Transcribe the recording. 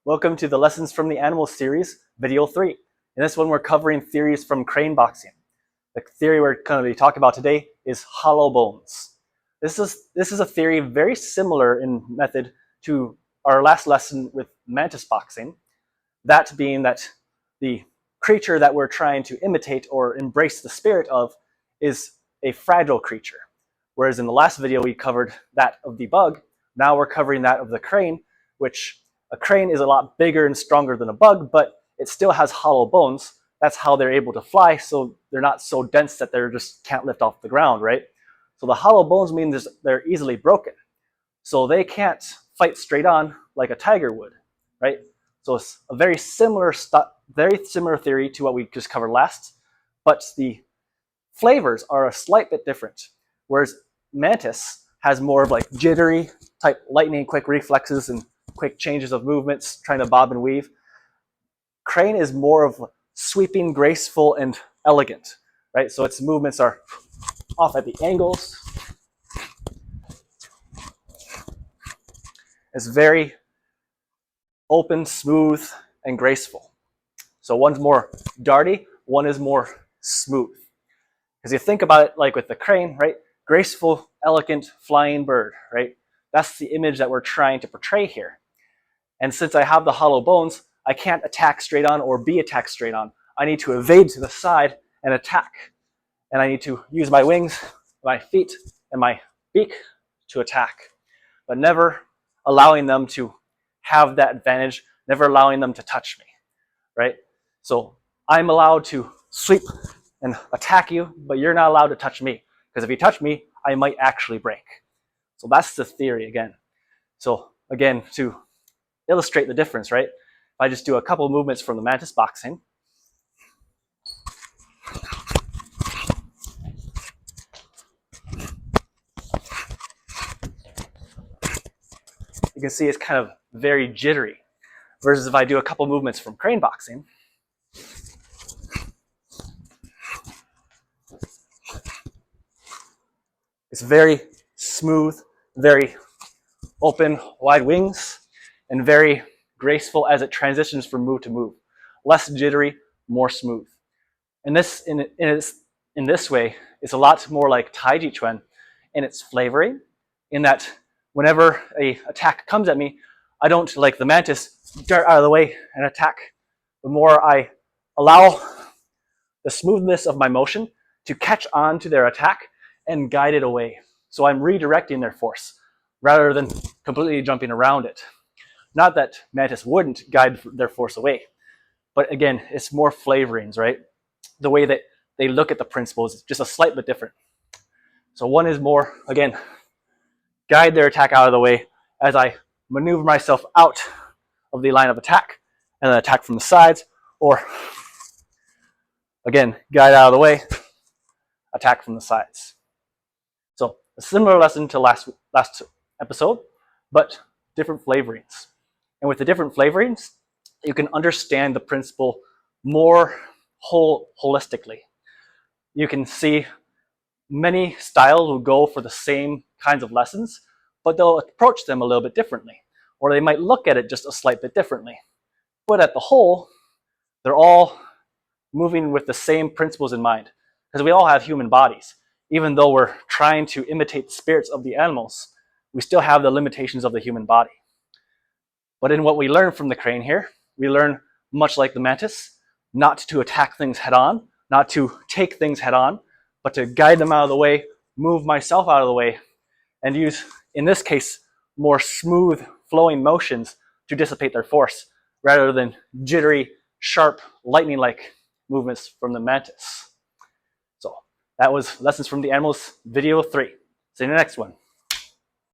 Welcome to the Lessons from the Animals series, video 3. In this one, we're covering theories from crane boxing. The theory we're going to be talking about today is hollow bones. This is a theory very similar in method to our last lesson with mantis boxing. That being that the creature that we're trying to imitate or embrace the spirit of is a fragile creature. Whereas in the last video we covered that of the bug, now we're covering that of the crane, which a crane is a lot bigger and stronger than a bug, but it still has hollow bones. That's how they're able to fly, so they're not so dense that they just can't lift off the ground, right? So the hollow bones mean they're easily broken. So they can't fight straight on like a tiger would, right? So it's a very similar theory to what we just covered last, but the flavors are a slight bit different. Whereas mantis has more of like jittery type lightning quick reflexes and quick changes of movements, trying to bob and weave. Crane is more of sweeping, graceful, and elegant, right? So its movements are off at the angles. It's very open, smooth, and graceful. So one's more darty, one is more smooth. Because you think about it like with the crane, right? Graceful, elegant, flying bird, right? That's the image that we're trying to portray here. And since I have the hollow bones, I can't attack straight on or be attacked straight on. I need to evade to the side and attack. And I need to use my wings, my feet, and my beak to attack. But never allowing them to have that advantage, never allowing them to touch me, right? So I'm allowed to sweep and attack you, but you're not allowed to touch me. Because if you touch me, I might actually break. So that's the theory again. So again, to illustrate the difference, right? If I just do a couple of movements from the mantis boxing. You can see it's kind of very jittery. Versus if I do a couple of movements from crane boxing. It's very smooth, very open, wide wings, and very graceful as it transitions from move to move. Less jittery, more smooth. And this, in this way, is a lot more like Xingyiquan in its flavoring, in that whenever an attack comes at me, I don't, like the mantis, dart out of the way and attack. The more I allow the smoothness of my motion to catch on to their attack and guide it away. So I'm redirecting their force rather than completely jumping around it. Not that mantis wouldn't guide their force away, but again, it's more flavorings, right? The way that they look at the principles is just a slight bit different. So one is more, again, guide their attack out of the way as I maneuver myself out of the line of attack and then attack from the sides, or again, guide out of the way, attack from the sides. So a similar lesson to last episode, but different flavorings. And with the different flavorings, you can understand the principle more holistically. You can see many styles will go for the same kinds of lessons, but they'll approach them a little bit differently, or they might look at it just a slight bit differently. But at the whole, they're all moving with the same principles in mind, because we all have human bodies. Even though we're trying to imitate the spirits of the animals, we still have the limitations of the human body. But in what we learn from the crane here, we learn, much like the mantis, not to attack things head on, not to take things head on, but to guide them out of the way, move myself out of the way, and use, in this case, more smooth flowing motions to dissipate their force, rather than jittery, sharp, lightning-like movements from the mantis. So that was Lessons from the Animals, video 3. See you in the next one.